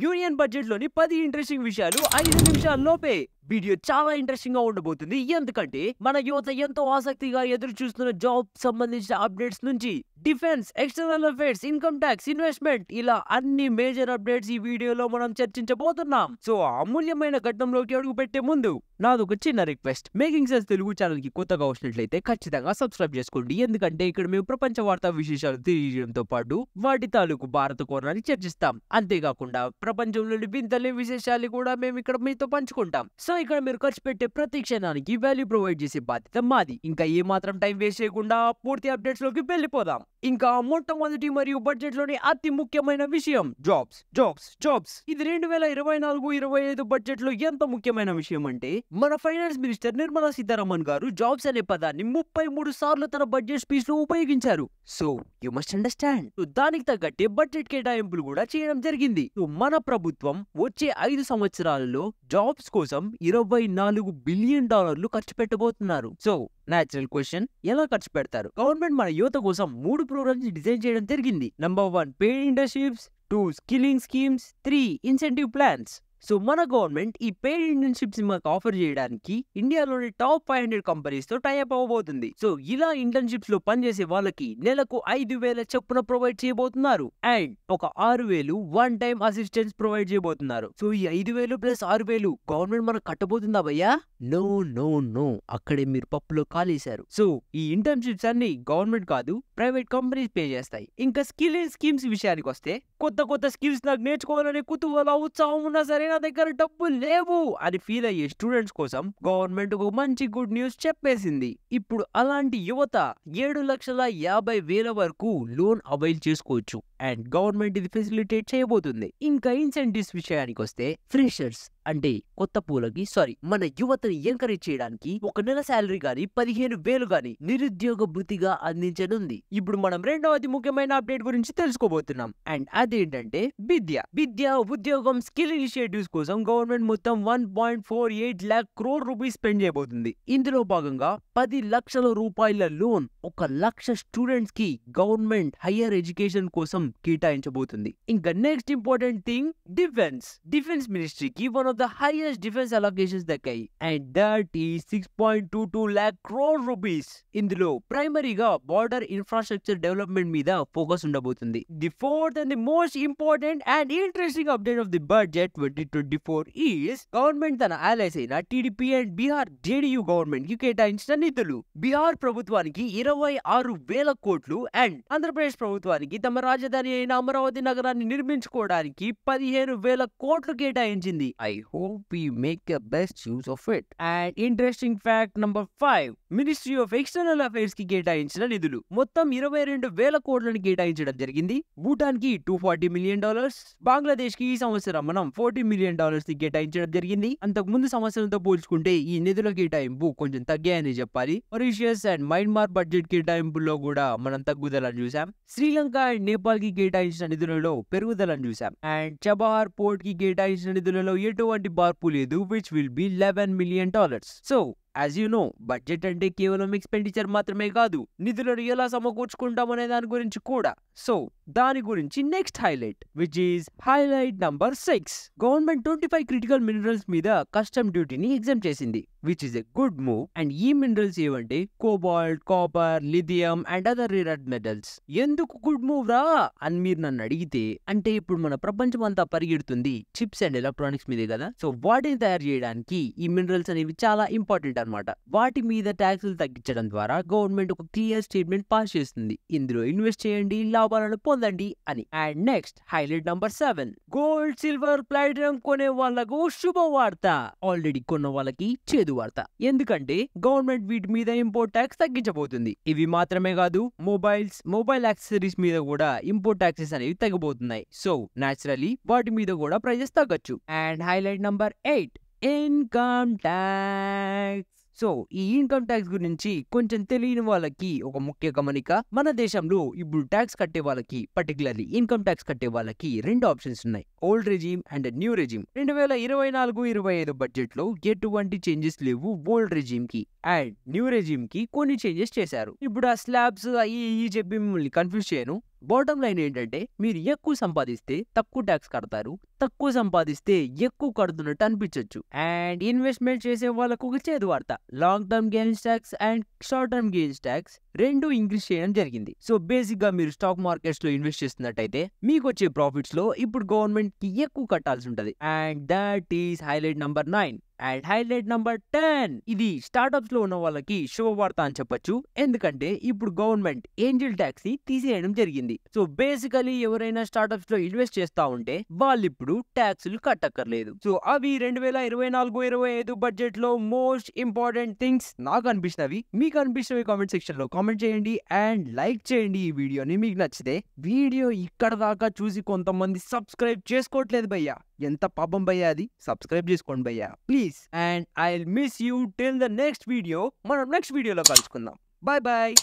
Union budget లోని 10 interesting విషయాలు 5 నిమిషాల్లోపే. Video చాలా ఇంట్రెస్టింగ్ గా ఉండబోతుంది. ఎందుకంటే మన యువత ఎంతో ఆసక్తిగా ఎదురు చూస్తున్న జాబ్ సంబంధించిన అప్డేట్స్ నుంచి defence, external affairs, income tax, investment ఇలా అన్ని మేజర్ అప్డేట్స్ ఈ వీడియోలో మనం చర్చించబోతున్నాం. సో అమూల్యమైన ఘట్టంలోకి అడుగు పెట్టే ముందు నాదొక చిన్న request. Making sense Telugu channel కి కొత్తగా వచ్చినట్లయితే ఖచ్చితంగా సబ్స్క్రైబ్ చేసుకోండి. ఎందుకంటే ఇక్కడ మేము ప్రపంచ వార్తా విశేషాలు తెలియజేయడంతో పాటు వాటి తాలూకు భారత కోణాన్ని చర్చిస్తాం. అంతేకాకుండా ప్రపంచంలోని వింతలే విశేషాలు కూడా మేము ఇక్కడ మీతో పంచుకుంటాం. సో ఇక్కడ మీరు ఖర్చు పెట్టే ప్రతి క్షణానికి వాల్యూ ప్రొవైడ్ చేసే బాధ్యత మాది. ఇంకా ఏ మాత్రం టైం వేస్ట్ చేయకుండా పూర్తి అప్డేట్స్ లోకి వెళ్ళిపోదాం. ఇంకా మొట్టమొదటి మరియు బడ్జెట్ లోని అతి ముఖ్యమైన విషయం జాబ్స్. ఇది 2024-25 బడ్జెట్ లో ఎంత ముఖ్యమైన విషయం అంటే మన ఫైనాన్స్ మినిస్టర్ నిర్మలా సీతారామన్ గారు జాబ్స్ అనే పదాన్ని 33 సార్లు తన బడ్జెట్ స్పీచ్ లో ఉపయోగించారు. So you must understand. దానికి తగ్గట్టే బడ్జెట్ కేటాయింపులు కూడా చేయడం జరిగింది. మన ప్రభుత్వం వచ్చే 5 సంవత్సరాలలో జాబ్స్ కోసం $24 బిలియన్ ఖర్చు పెట్టబోతున్నారు. సో నేచురల్ క్వశ్చన్, ఎలా ఖర్చు పెడతారు? గవర్నమెంట్ మన యువత కోసం 3 ప్రోగ్రామ్స్ డిజైన్ చేయడం జరిగింది. Number 1 paid internships, 2 skilling schemes, 3 incentive plans. So మన గవర్నమెంట్ ఈ పెయిడ్ ఇంటర్న్షిప్స్ మనకు ఆఫర్ చేయడానికి ఇండియాలోని టాప్ 500 కంపెనీస్ తో టైఅప్ అవ్వబోతుంది. సో ఇలా ఇంటర్న్షిప్స్ లో పనిచేసే వాళ్ళకి నెలకు 5,000 చొప్పున ప్రొవైడ్ చేయబోతున్నారు. అండ్ ఒక 6,000 వన్ టైం అసిస్టెన్స్ ప్రొవైడ్ చేయబోతున్నారు. సో ఈ 5,000 ప్లస్ 6,000 గవర్నమెంట్ మనకు కట్టబోతుందా భయ్యా? నో, అక్కడే మీరు పప్పులో కాలేశారు. సో ఈ ఇంటర్న్షిప్స్ అన్ని గవర్నమెంట్ కాదు, ప్రైవేట్ కంపెనీస్ పే చేస్తాయి. ఇంకా స్కిల్లింగ్ స్కీమ్స్ విషయానికి వస్తే కొత్త స్కిల్స్ నాకు నేర్చుకోవాలనే కుతూహల ఉత్సాహం ఉన్నా సరే నా దగ్గర డబ్బులు లేవు అని ఫీల్ అయ్యే స్టూడెంట్స్ కోసం గవర్నమెంట్ ఒక మంచి గుడ్ న్యూస్ చెప్పేసింది. ఇప్పుడు అలాంటి యువత 7,50,000 వరకు లోన్ అవైల్ చేసుకోవచ్చు. అండ్ గవర్నమెంట్ ఇది ఫెసిలిటేట్ చేయబోతుంది. ఇంకా ఇన్సెంటివ్స్ విషయానికి వస్తే ఫ్రెషర్స్ అంటే మన యువతని ఎంకరేజ్ చేయడానికి ఒక నెల శాలరీ గాని 15,000 గాని నిరుద్యోగ భృతిగా అందించనుంది. ఇప్పుడు మనం రెండవ అతి ముఖ్యమైన అప్డేట్ గురించి తెలుసుకోబోతున్నాం. అండ్ అదేంటంటే విద్య ఉద్యోగం స్కిల్ ఇనిషియేటివ్స్ కోసం గవర్నమెంట్ మొత్తం 1.48 lakh crore రూపీస్ స్పెండ్ చేయబోతుంది. ఇందులో భాగంగా 10 లక్షల రూపాయల లోన్ 1 లక్ష స్టూడెంట్స్ కి గవర్నమెంట్ హయ్యర్ ఎడ్యుకేషన్ కోసం కేటాయించబోతుంది. ఇంకా నెక్స్ట్ ఇంపార్టెంట్ థింగ్ డిఫెన్స్ మినిస్ట్రీకి one of the highest defence allocations దక్కాయి. And that is 6.22 lakh crore rupees. ఇందులో ప్రైమరీగా బార్డర్ ఇన్ఫ్రాస్ట్రక్చర్ డెవలప్మెంట్ మీద ఫోకస్ ఉండబోతుంది. The fourth and the most important and interesting update of the budget 2024 is government తన allies అయిన TDP and Bihar JDU government కి కేటాయించిన నిధులు. బీహార్ ప్రభుత్వానికి 26,000 కోట్లు అండ్ ఆంధ్రప్రదేశ్ ప్రభుత్వానికి తమ రాజధాని అయిన అమరావతి నగరాన్ని నిర్మించుకోవడానికి 15,000 కోట్లు కేటాయించింది. I hope we make the best use of it. And interesting fact number 5, ministry of external affairs కి కేటాయించిన నిధులు మొత్తం 22,000 కోట్లను కేటాయించడం జరిగింది. భూటాన్ కి $240 మిలియన్, బంగ్లాదేశ్ కి ఈ సంవత్సరం మనం $40 మిలియన్ కేటాయించడం జరిగింది. అంతకు ముందు సంవత్సరంతో పోల్చుకుంటే ఈ నిధుల కేటాయింపు కొంచెం తగ్గాయని చెప్పాలి. మారిషియస్ అండ్ మయన్మార్ బడ్జెట్ కేటాయింపుల్లో కూడా మనం తగ్గుదలను చూసాం. శ్రీలంక అండ్ నేపాల్ కి కేటాయించిన నిధులలో పెరుగుదలను చూసాం. అండ్ చబహార్ పోర్ట్ కి కేటాయించిన నిధులలో ఎటువంటి మార్పు లేదు, which will be $11 million. So as you know, budget అంటే కేవలం ఎక్స్పెండిచర్ మాత్రమే కాదు, నిధులను ఎలా సమకూర్చుకుంటామనే దాని గురించి కూడా. సో దాని గురించి next highlight, which is highlight number 6. Government 25 critical minerals మీద కస్టమ్ డ్యూటీని ఎగ్జామ్ చేసింది, which is a good move. And ఈ మినరల్స్ ఏవంటే cobalt, copper, lithium and other rare earth metals. ఎందుకు గుడ్ మూవ్ రా అని మీరు నన్ను అడిగితే, అంటే ఇప్పుడు మన ప్రపంచం అంతా పరిగెడుతుంది చిప్స్ అండ్ ఎలక్ట్రానిక్స్ మీదే కదా. సో వాటిని తయారు చేయడానికి ఈ మినరల్స్ అనేవి చాలా ఇంపార్టెంట్ అన్నమాట. వాటి మీద ట్యాక్సులు తగ్గించడం ద్వారా గవర్నమెంట్ ఒక క్లియర్ స్టేట్మెంట్ పాస్ చేస్తుంది, ఇందులో ఇన్వెస్ట్ చేయండి, లాభాలను పొందండి అని. And next highlight number 7, gold, silver, platinum కొనే వాళ్లకు శుభవార్త, ఆల్రెడీ కొన్న వాళ్ళకి చేదు వార్త. ఎందుకంటే గవర్నమెంట్ వీటి మీద ఇంపోర్ట్ ట్యాక్స్ తగ్గించబోతుంది. ఇవి మాత్రమే కాదు, మొబైల్ యాక్సెసరీస్ మీద కూడా ఇంపోర్ట్ ట్యాక్సెస్ అనేవి తగ్గబోతున్నాయి. సో న్యాచురలీ వాటి మీద కూడా ప్రైజెస్ తగ్గొచ్చు. And highlight number 8, income tax. So ఈ ఇన్కమ్ ట్యాక్స్ గురించి కొంచెం తెలియని వాళ్ళకి ఒక ముఖ్య గమనిక, మన దేశంలో ఇప్పుడు ట్యాక్స్ కట్టే వాళ్ళకి, పర్టికులర్లీ ఇన్కమ్ ట్యాక్స్ కట్టే వాళ్ళకి 2 ఆప్షన్స్ ఉన్నాయి, old regime and new regime. 2024-25 budget లో ఎటువంటి చేంజెస్ లేవు ఓల్డ్ రెజీమ్ కి. అండ్ న్యూ రెజిమ్ కి కొన్ని చేంజెస్ చేశారు. ఇప్పుడు ఆ స్లాబ్స్ అయ్యి చెప్పి మిమ్మల్ని కన్ఫ్యూజ్ చేయను. బాటమ్ లైన్ ఏంటంటే మీరు ఎక్కువ సంపాదిస్తే తక్కువ ట్యాక్స్ కడతారు, తక్కువ సంపాదిస్తే ఎక్కువ కడుతున్నట్టు అనిపించవచ్చు. అండ్ ఇన్వెస్ట్మెంట్ చేసే వాళ్ళకు ఒక చేదు వార్త, long term gains tax and short term gains tax రెండు ఇంక్రీజ్ చేయడం జరిగింది. సో బేసిక్ గా మీరు స్టాక్ మార్కెట్స్ లో ఇన్వెస్ట్ చేస్తున్నట్టయితే మీకు వచ్చే ప్రాఫిట్స్ లో ఇప్పుడు గవర్నమెంట్ కి ఎక్కువ కట్టాల్సి ఉంటది. And that is highlight number 9. And highlight number 10, ఇది స్టార్ట్అప్స్ లో ఉన్న వాళ్ళకి శుభవార్త అని చెప్పొచ్చు. ఎందుకంటే ఇప్పుడు గవర్నమెంట్ ఏంజల్ ట్యాక్స్ ని తీసేయడం జరిగింది. సో బేసికలీ ఎవరైనా స్టార్ట్అప్స్ లో ఇన్వెస్ట్ చేస్తా ఉంటే వాళ్ళు ఇప్పుడు ట్యాక్సులు కట్టక్కర్లేదు. సో అవి 2024-25 బడ్జెట్ లో మోస్ట్ ఇంపార్టెంట్ థింగ్స్ నాకు అనిపిస్తున్నవి. మీకు అనిపిస్తున్నవి కామెంట్ సెక్షన్ లో కామెంట్ చేయండి అండ్ లైక్ చేయండి ఈ వీడియోని. మీకు నచ్చితే వీడియో ఇక్కడ దాకా చూసి కొంతమంది సబ్స్క్రైబ్ చేసుకోవట్లేదు భయ్యా, ఎంత పాపం భయ్యా, అది సబ్స్క్రైబ్ చేసుకోండి భయ్యా please. And I will miss you till the next video. మనం నెక్స్ట్ వీడియోలో కలుసుకుందాం. Bye bye.